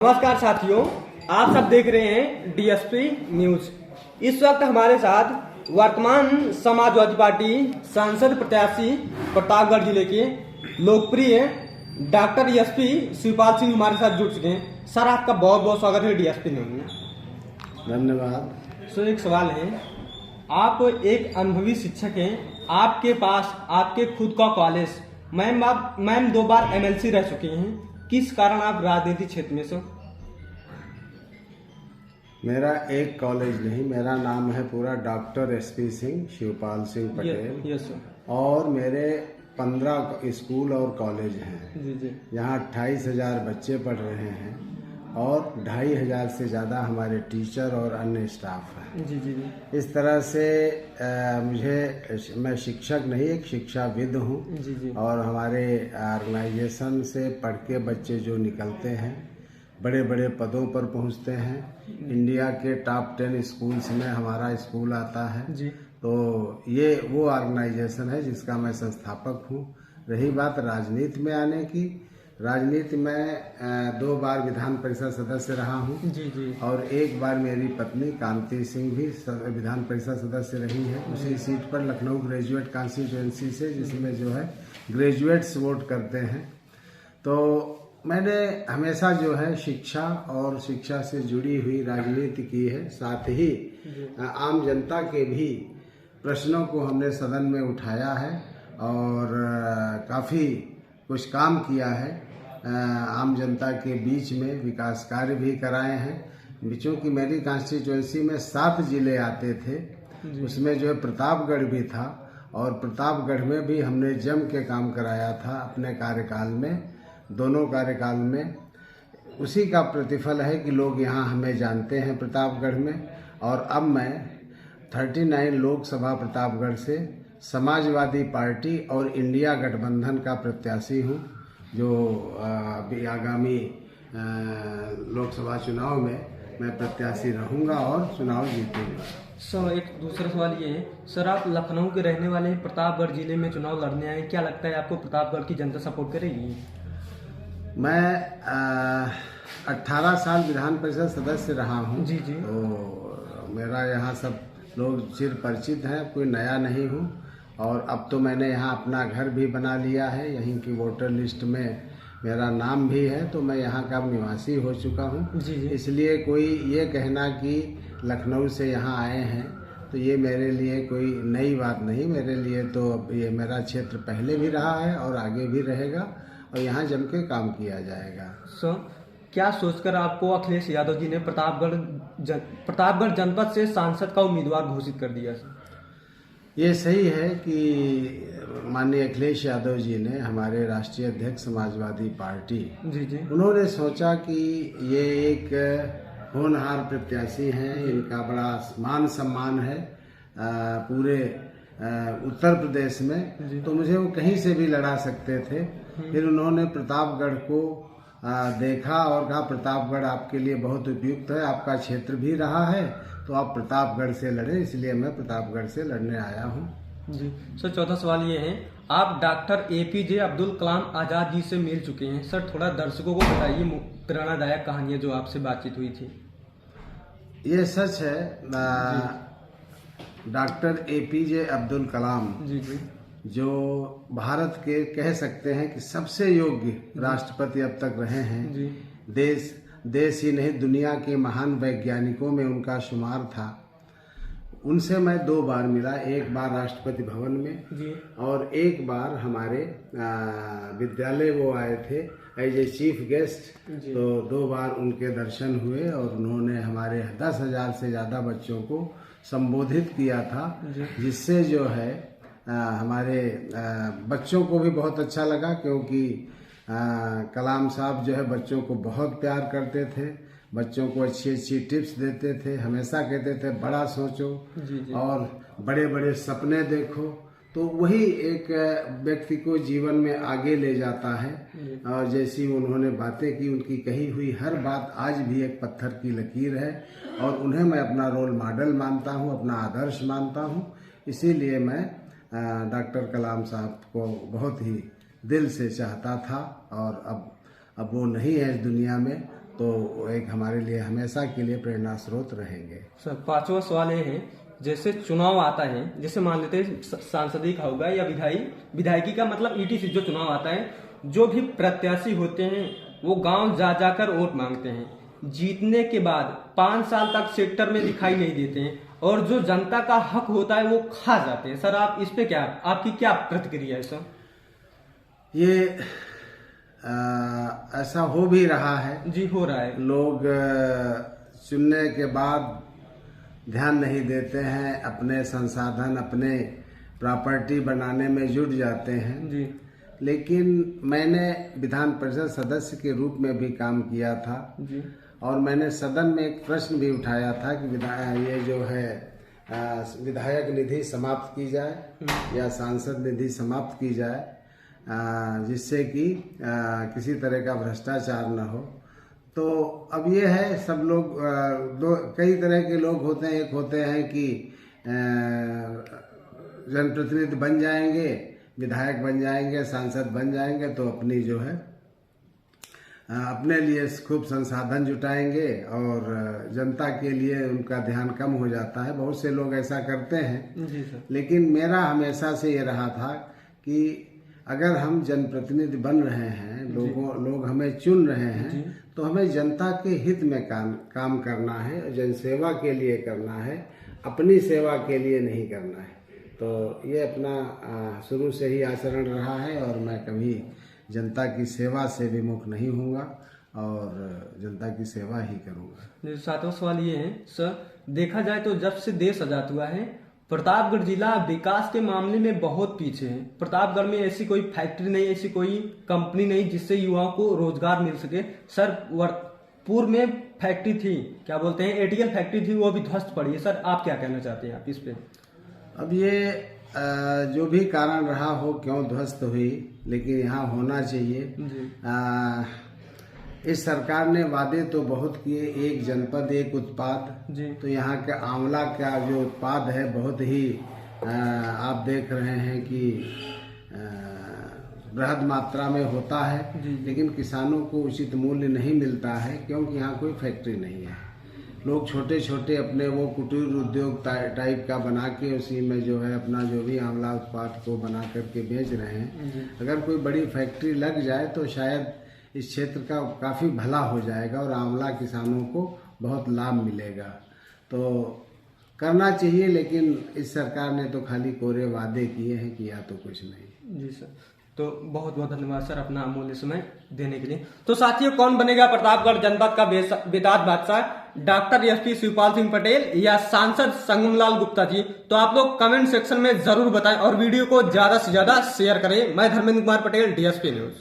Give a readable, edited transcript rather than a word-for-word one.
नमस्कार साथियों, आप सब देख रहे हैं डीएसपी न्यूज। इस वक्त हमारे साथ वर्तमान समाजवादी पार्टी सांसद प्रत्याशी प्रतापगढ़ जिले के लोकप्रिय डॉक्टर एसपी शिवपाल सिंह हमारे साथ जुड़ चुके हैं। सर, आपका बहुत बहुत स्वागत है डीएसपी न्यूज में। धन्यवाद। सर, एक सवाल है, आप एक अनुभवी शिक्षक हैं, आपके पास आपके खुद का कॉलेज, मैम 2 बार एमएलसी रह चुकी हैं, किस कारण आप राजनीति क्षेत्र में सर? मेरा एक कॉलेज नहीं, मेरा नाम है पूरा doctor SP Singh, Shivpal Singh Patel. Yes sir. और मेरे 15 स्कूल और कॉलेज हैं। जी जी। यहाँ 28,000 बच्चे पढ़ रहे हैं और 2,500 से ज़्यादा हमारे टीचर और अन्य स्टाफ हैं। जी जी जी। इस तरह से मैं शिक्षक नहीं, एक शिक्षाविद हूँ। जी जी। और हमारे ऑर्गेनाइजेशन से पढ़ के बच्चे जो निकलते हैं बड़े बड़े पदों पर पहुंचते हैं। इंडिया के टॉप 10 स्कूल्स में हमारा स्कूल आता है। जी। तो ये वो ऑर्गेनाइजेशन है जिसका मैं संस्थापक हूँ। रही बात राजनीति में आने की, राजनीति में 2 बार विधान परिषद सदस्य रहा हूँ। जी जी। और एक बार मेरी पत्नी कांति सिंह भी विधान परिषद सदस्य रही है, उसी सीट पर, लखनऊ ग्रेजुएट कॉन्स्टिट्यूएंसी से, जिसमें जो है ग्रेजुएट्स वोट करते हैं। तो मैंने हमेशा जो है शिक्षा और शिक्षा से जुड़ी हुई राजनीति की है। साथ ही आम जनता के भी प्रश्नों को हमने सदन में उठाया है और काफ़ी कुछ काम किया है। आम जनता के बीच में विकास कार्य भी कराए हैं। चूँकि मेरी कॉन्स्टिट्यूएंसी में 7 जिले आते थे, उसमें जो है प्रतापगढ़ भी था, और प्रतापगढ़ में भी हमने जम के काम कराया था अपने कार्यकाल में, दोनों कार्यकाल में। उसी का प्रतिफल है कि लोग यहाँ हमें जानते हैं प्रतापगढ़ में। और अब मैं 39 लोकसभा प्रतापगढ़ से समाजवादी पार्टी और इंडिया गठबंधन का प्रत्याशी हूँ, जो अभी आगामी लोकसभा चुनाव में मैं प्रत्याशी रहूँगा और चुनाव जीतूँगा। सर, एक दूसरा सवाल ये है, सर आप लखनऊ के रहने वाले हैं, प्रतापगढ़ जिले में चुनाव लड़ने आए, क्या लगता है आपको प्रतापगढ़ की जनता सपोर्ट करेगी? मैं 18 साल विधान परिषद सदस्य रहा हूँ। जी जी। तो मेरा यहाँ सब लोग चिर परिचित हैं, कोई नया नहीं हूँ। और अब तो मैंने यहाँ अपना घर भी बना लिया है, यहीं की वोटर लिस्ट में मेरा नाम भी है, तो मैं यहाँ का निवासी हो चुका हूँ। जी जी। इसलिए कोई ये कहना कि लखनऊ से यहाँ आए हैं तो ये मेरे लिए कोई नई बात नहीं। मेरे लिए तो ये मेरा क्षेत्र पहले भी रहा है और आगे भी रहेगा, और यहाँ जम के काम किया जाएगा। सर, क्या सोचकर आपको अखिलेश यादव जी ने प्रतापगढ़ जनपद से सांसद का उम्मीदवार घोषित कर दिया? सर, ये सही है कि माननीय अखिलेश यादव जी ने, हमारे राष्ट्रीय अध्यक्ष समाजवादी पार्टी, जी जी, उन्होंने सोचा कि ये एक होनहार प्रत्याशी हैं, इनका बड़ा मान सम्मान है पूरे उत्तर प्रदेश में, तो मुझे वो कहीं से भी लड़ा सकते थे। फिर उन्होंने प्रतापगढ़ को देखा और कहा प्रतापगढ़ आपके लिए बहुत उपयुक्त है, आपका क्षेत्र भी रहा है, तो आप प्रतापगढ़ से लड़े। इसलिए मैं प्रतापगढ़ से लड़ने आया हूँ। जी सर, चौथा सवाल ये है, आप डॉक्टर एपीजे अब्दुल कलाम आजाद जी से मिल चुके हैं। सर, थोड़ा दर्शकों को बताइए प्रेरणादायक कहानियां जो आपसे बातचीत हुई थी। ये सच है, डॉक्टर एपीजे अब्दुल कलाम जी जी, जो भारत के कह सकते हैं कि सबसे योग्य राष्ट्रपति अब तक रहे हैं। जी। देश ही नहीं, दुनिया के महान वैज्ञानिकों में उनका शुमार था। उनसे मैं 2 बार मिला, एक बार राष्ट्रपति भवन में जी, और एक बार हमारे विद्यालय वो आए थे एज ए चीफ गेस्ट। तो 2 बार उनके दर्शन हुए और उन्होंने हमारे 10,000 से ज़्यादा बच्चों को संबोधित किया था, जिससे जो है हमारे बच्चों को भी बहुत अच्छा लगा, क्योंकि कलाम साहब जो है बच्चों को बहुत प्यार करते थे, बच्चों को अच्छी अच्छी टिप्स देते थे, हमेशा कहते थे बड़ा सोचो और बड़े बड़े सपने देखो। तो वही एक व्यक्ति को जीवन में आगे ले जाता है। और जैसी उन्होंने बातें की, उनकी कही हुई हर बात आज भी एक पत्थर की लकीर है, और उन्हें मैं अपना रोल मॉडल मानता हूँ, अपना आदर्श मानता हूँ। इसीलिए मैं डॉक्टर कलाम साहब को बहुत ही दिल से चाहता था, और अब वो नहीं है इस दुनिया में, तो एक हमारे लिए हमेशा के लिए प्रेरणा स्रोत रहेंगे। सर, पांचवा सवाल ये है, जैसे चुनाव आता है, जैसे मान लेते हैं सांसदीय का होगा या विधायकी का मतलब ETC जो चुनाव आता है, जो भी प्रत्याशी होते हैं वो गांव जा जाकर वोट मांगते हैं। जीतने के बाद 5 साल तक सेक्टर में दिखाई नहीं देते हैं और जो जनता का हक होता है वो खा जाते हैं। सर, आप इस पे क्या, आपकी क्या प्रतिक्रिया है सर? ये ऐसा हो भी रहा है जी, हो रहा है। लोग चुनने के बाद ध्यान नहीं देते हैं, अपने संसाधन अपने प्रॉपर्टी बनाने में जुट जाते हैं जी। लेकिन मैंने विधान परिषद सदस्य के रूप में भी काम किया था जी। और मैंने सदन में एक प्रश्न भी उठाया था कि ये जो है विधायक निधि समाप्त की जाए या सांसद निधि समाप्त की जाए, जिससे कि किसी तरह का भ्रष्टाचार न हो। तो अब ये है, सब लोग कई तरह के लोग होते हैं। एक होते हैं कि जनप्रतिनिधि बन जाएंगे, विधायक बन जाएंगे, सांसद बन जाएंगे तो अपनी जो है अपने लिए खूब संसाधन जुटाएंगे और जनता के लिए उनका ध्यान कम हो जाता है। बहुत से लोग ऐसा करते हैं। जी सर। लेकिन मेरा हमेशा से ये रहा था कि अगर हम जनप्रतिनिधि बन रहे हैं, लोग हमें चुन रहे हैं, तो हमें जनता के हित में काम करना है, जनसेवा के लिए करना है, अपनी सेवा के लिए नहीं करना है। तो ये अपना शुरू से ही आचरण रहा है और मैं कभी जनता की सेवा से विमुख नहीं होऊंगा और जनता की सेवा ही करूंगा। सातवां सवाल ये है सर, देखा जाए तो जब से देश आजाद हुआ है प्रतापगढ़ जिला विकास के मामले में बहुत पीछे है। प्रतापगढ़ में ऐसी कोई फैक्ट्री नहीं, ऐसी कोई कंपनी नहीं जिससे युवाओं को रोजगार मिल सके। सर, पूर्व में फैक्ट्री थी, क्या बोलते हैं, ATL फैक्ट्री थी, वो भी ध्वस्त पड़ी है। सर, आप क्या कहना चाहते हैं आप इस पे? अब ये जो भी कारण रहा हो, क्यों ध्वस्त हुई, लेकिन यहाँ होना चाहिए। इस सरकार ने वादे तो बहुत किए, एक जनपद एक उत्पाद जी। तो यहाँ के आंवला का जो उत्पाद है बहुत ही आप देख रहे हैं कि बृहद मात्रा में होता है जी। लेकिन किसानों को उचित मूल्य नहीं मिलता है क्योंकि यहाँ कोई फैक्ट्री नहीं है। लोग छोटे छोटे अपने वो कुटीर उद्योग टाइप का बना के उसी में जो है अपना जो भी आंवला उत्पाद को बना करके बेच रहे हैं। अगर कोई बड़ी फैक्ट्री लग जाए तो शायद इस क्षेत्र का काफ़ी भला हो जाएगा और आंवला किसानों को बहुत लाभ मिलेगा। तो करना चाहिए, लेकिन इस सरकार ने तो खाली कोरे वादे किए हैं, किया तो कुछ नहीं। जी सर, तो बहुत बहुत धन्यवाद सर अपना अमूल्य समय देने के लिए। तो साथियों, कौन बनेगा प्रतापगढ़ जनपद का बेताज बादशाह, डॉक्टर SP शिवपाल सिंह पटेल या सांसद संगमलाल गुप्ता जी? तो आप लोग कमेंट सेक्शन में जरूर बताएं और वीडियो को ज्यादा से ज्यादा शेयर करें। मैं धर्मेंद्र कुमार पटेल, DSP न्यूज।